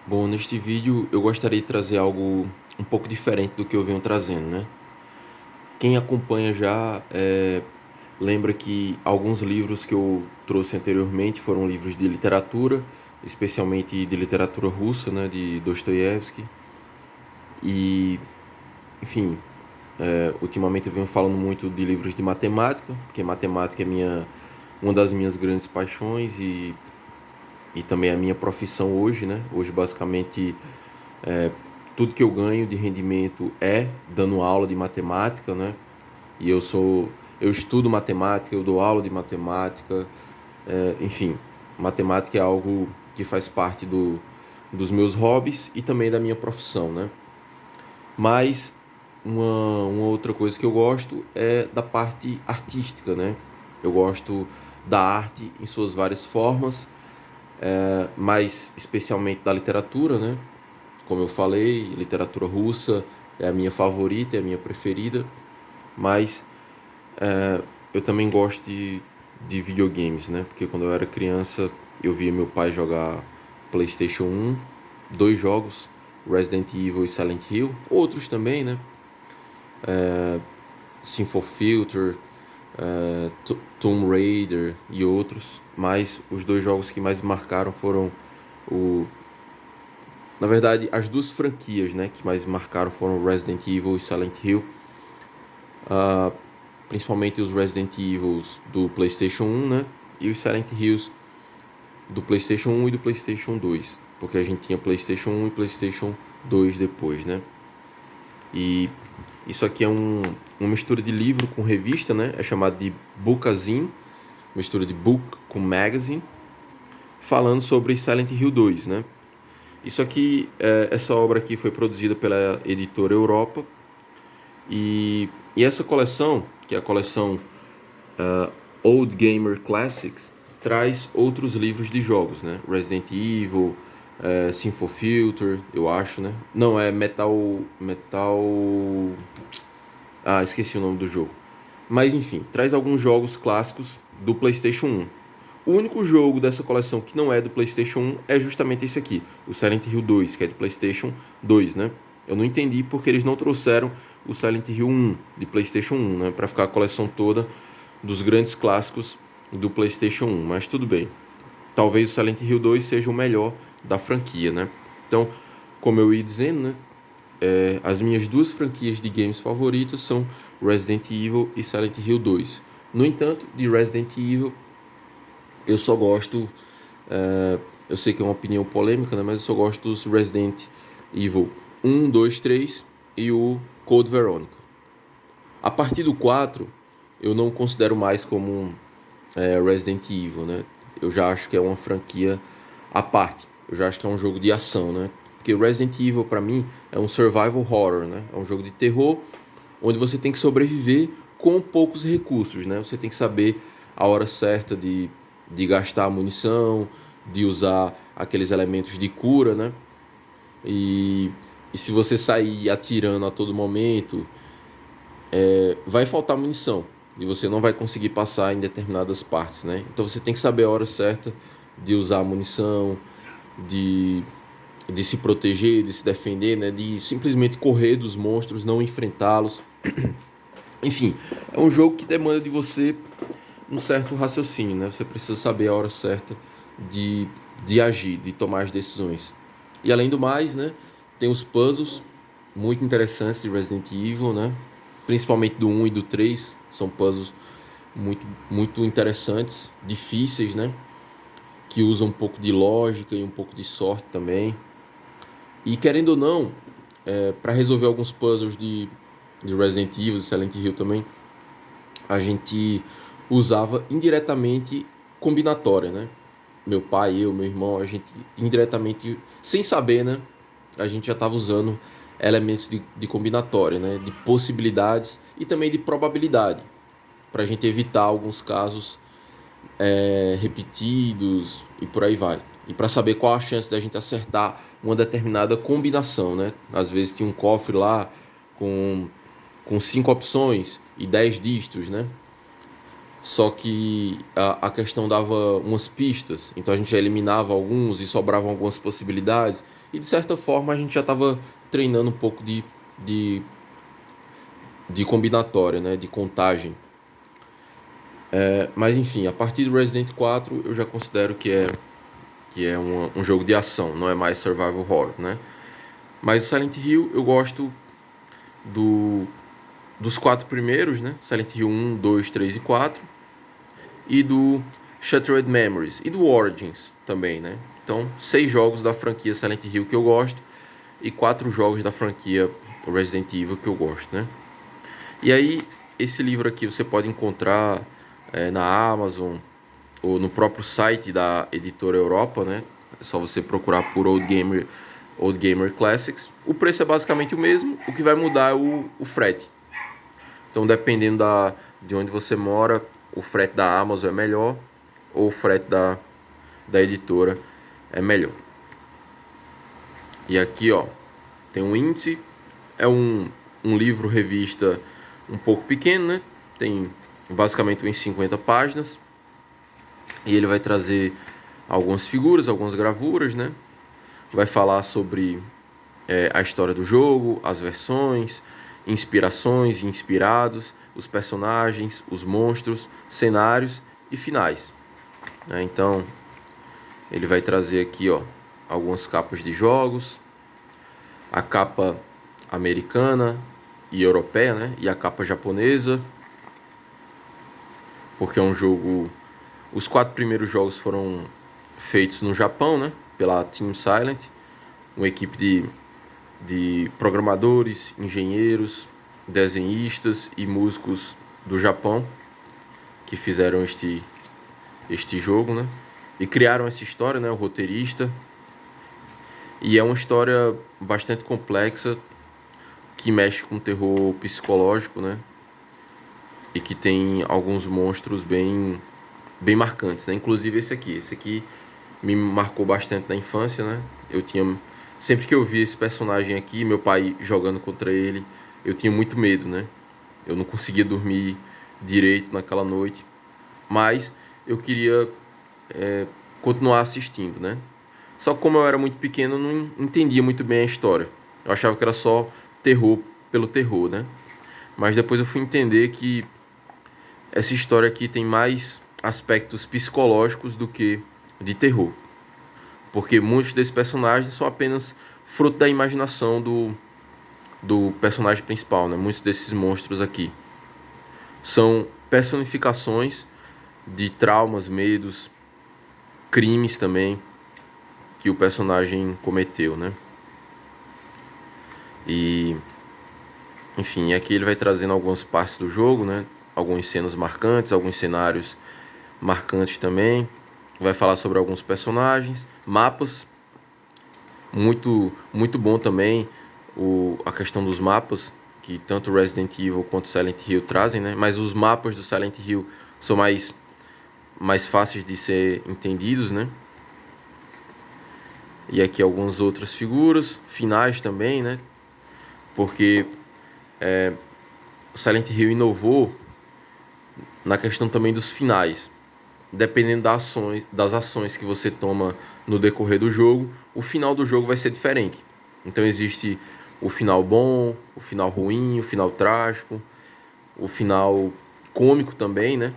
Bom, neste vídeo eu gostaria de trazer algo um pouco diferente do que eu venho trazendo, né? Quem acompanha já lembra que alguns livros que eu trouxe anteriormente foram livros de literatura, especialmente de literatura russa, né, de Dostoiévski. E, enfim, ultimamente eu venho falando muito de livros de matemática, porque matemática é uma das minhas grandes paixões e também a minha profissão hoje, né? Hoje, basicamente, tudo que eu ganho de rendimento é dando aula de matemática, né? E eu estudo matemática, eu dou aula de matemática, enfim, matemática é algo que faz parte dos meus hobbies e também da minha profissão, né? Mas uma outra coisa que eu gosto é da parte artística, né? Eu gosto da arte em suas várias formas, mais especialmente da literatura, né? Como eu falei, literatura russa é a minha favorita, é a minha preferida, mas eu também gosto de videogames, né? Porque quando eu era criança eu via meu pai jogar PlayStation 1, dois jogos, Resident Evil e Silent Hill, outros também, né? Sympho Filter, Tomb Raider e outros, mas os dois jogos que mais me marcaram foram o na verdade, as duas franquias, né, que mais me marcaram foram Resident Evil e Silent Hill, principalmente os Resident Evils do PlayStation 1, né, e os Silent Hills do PlayStation 1 e do PlayStation 2, porque a gente tinha PlayStation 1 e PlayStation 2 depois, né. E isso aqui é uma mistura de livro com revista, né, é chamado de Bookazine, mistura de book com magazine, falando sobre Silent Hill 2, né. Isso aqui, essa obra aqui foi produzida pela editora Europa e essa coleção, que é a coleção Old Gamer Classics, traz outros livros de jogos, né? Resident Evil, Sympho Filter, eu acho, né? Não, é Metal... Ah, esqueci o nome do jogo. Mas enfim, traz alguns jogos clássicos do PlayStation 1. O único jogo dessa coleção que não é do PlayStation 1 é justamente esse aqui, o Silent Hill 2, que é do PlayStation 2, né? Eu não entendi porque eles não trouxeram o Silent Hill 1 de PlayStation 1, né? Para ficar a coleção toda dos grandes clássicos do PlayStation 1, mas tudo bem. Talvez o Silent Hill 2 seja o melhor da franquia, né? Então, como eu ia dizendo, né? As minhas duas franquias de games favoritas são Resident Evil e Silent Hill 2. No entanto, de Resident Evil eu só gosto, eu sei que é uma opinião polêmica, né, mas eu só gosto dos Resident Evil 1, 2, 3 e o Code Veronica. A partir do 4, eu não considero mais como Resident Evil, né? Eu já acho que é uma franquia à parte. Eu já acho que é um jogo de ação, né? Porque Resident Evil, para mim, é um survival horror, né? É um jogo de terror onde você tem que sobreviver com poucos recursos, né? Você tem que saber a hora certa de gastar a munição, de usar aqueles elementos de cura, né? E se você sair atirando a todo momento, vai faltar munição e você não vai conseguir passar em determinadas partes, né? Então você tem que saber a hora certa de usar a munição, de, de se proteger, de se defender, né? De simplesmente correr dos monstros, não enfrentá-los. Enfim, é um jogo que demanda de você um certo raciocínio, né? Você precisa saber a hora certa de, de agir, de tomar as decisões. E além do mais, né? Tem os puzzles muito interessantes de Resident Evil, né? Principalmente do 1 e do 3, são puzzles muito interessantes, difíceis, né? Que usam um pouco de lógica e um pouco de sorte também. E querendo ou não, para resolver alguns puzzles de Resident Evil, de Silent Hill também, a gente usava indiretamente combinatória, né? Meu pai, eu, meu irmão, a gente indiretamente, sem saber, né? A gente já estava usando elementos de combinatória, né? De possibilidades e também de probabilidade, para a gente evitar alguns casos repetidos e por aí vai. E para saber qual a chance da gente acertar uma determinada combinação, né? Às vezes tinha um cofre lá com 5 opções e 10 dígitos, né? Só que a questão dava umas pistas, então a gente já eliminava alguns e sobravam algumas possibilidades. E de certa forma a gente já estava treinando um pouco de, de combinatória, né? De contagem. Mas enfim, a partir do Resident 4 eu já considero que é um jogo de ação, não é mais survival horror, né? Mas o Silent Hill eu gosto do, dos quatro primeiros, né? Silent Hill 1, 2, 3 e 4. E do Shattered Memories. E do Origins também, né? Então, 6 jogos da franquia Silent Hill que eu gosto. E 4 jogos da franquia Resident Evil que eu gosto, né? E aí, esse livro aqui você pode encontrar na Amazon ou no próprio site da editora Europa, né? É só você procurar por Old Gamer Classics. O preço é basicamente o mesmo, o que vai mudar é o frete. Então, dependendo de onde você mora, o frete da Amazon é melhor ou o frete da editora é melhor. E aqui, ó, tem um índice. É um livro revista um pouco pequeno, né? Tem basicamente umas 50 páginas. E ele vai trazer algumas figuras, algumas gravuras, né? Vai falar sobre a história do jogo, as versões, inspirações e inspirados, os personagens, os monstros, cenários e finais. Então, ele vai trazer aqui, ó, algumas capas de jogos, a capa americana e europeia, né? E a capa japonesa, porque é um jogo. Os 4 primeiros jogos foram feitos no Japão, né? Pela Team Silent, uma equipe de programadores, engenheiros, desenhistas e músicos do Japão que fizeram este jogo, né? E criaram essa história, né? O roteirista. E é uma história bastante complexa que mexe com terror psicológico, né? E que tem alguns monstros bem marcantes, né? Inclusive esse aqui me marcou bastante na infância, né? Eu tinha sempre que eu via esse personagem aqui, meu pai jogando contra ele, eu tinha muito medo, né? Eu não conseguia dormir direito naquela noite, mas eu queria continuar assistindo, né? Só que como eu era muito pequeno, eu não entendia muito bem a história. Eu achava que era só terror pelo terror, né? Mas depois eu fui entender que essa história aqui tem mais aspectos psicológicos do que de terror. Porque muitos desses personagens são apenas fruto da imaginação do personagem principal, né? Muitos desses monstros aqui são personificações de traumas, medos, crimes também que o personagem cometeu, né? E, enfim, aqui ele vai trazendo algumas partes do jogo, né? Algumas cenas marcantes, alguns cenários marcantes também. Vai falar sobre alguns personagens, mapas, muito bom também a questão dos mapas, que tanto Resident Evil quanto Silent Hill trazem, né? Mas os mapas do Silent Hill são mais fáceis de ser entendidos, né? E aqui algumas outras figuras, finais também, né? Porque o Silent Hill inovou na questão também dos finais. Dependendo das ações que você toma no decorrer do jogo, o final do jogo vai ser diferente. Então existe o final bom, o final ruim, o final trágico, o final cômico também, né?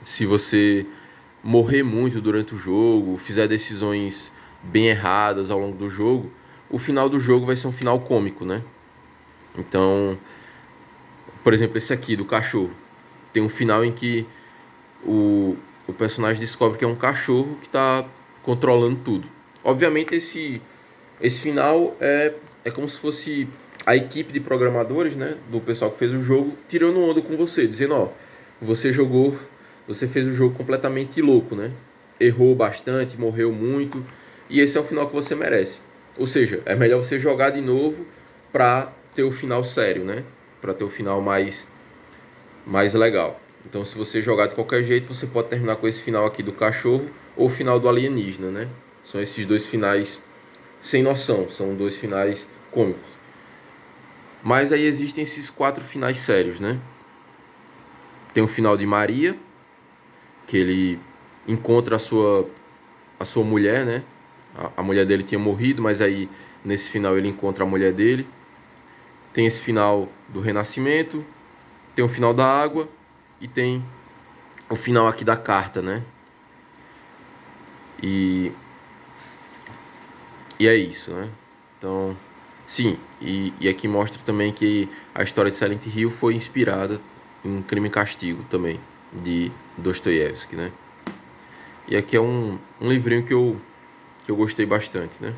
Se você morrer muito durante o jogo, fizer decisões bem erradas ao longo do jogo, o final do jogo vai ser um final cômico, né? Então, por exemplo, esse aqui do cachorro. Tem um final em que o, o personagem descobre que é um cachorro que está controlando tudo. Obviamente, esse final é como se fosse a equipe de programadores, né, do pessoal que fez o jogo, tirando onda com você, dizendo, ó, você jogou, você fez o jogo completamente louco, né? Errou bastante, morreu muito, e esse é o final que você merece. Ou seja, é melhor você jogar de novo pra ter o final sério, né? Pra ter o final mais legal. Então, se você jogar de qualquer jeito, você pode terminar com esse final aqui do cachorro ou o final do alienígena, né? São esses dois finais sem noção, são dois finais cômicos. Mas aí existem esses 4 finais sérios, né? Tem o final de Maria, que ele encontra a sua mulher, né? A mulher dele tinha morrido, mas aí nesse final ele encontra a mulher dele. Tem esse final do renascimento, tem o final da água e tem o final aqui da carta, né? E, e é isso, né? Então, sim, e aqui mostra também que a história de Silent Hill foi inspirada em Crime e Castigo também, de Dostoiévski, né? E aqui é um livrinho que eu gostei bastante, né?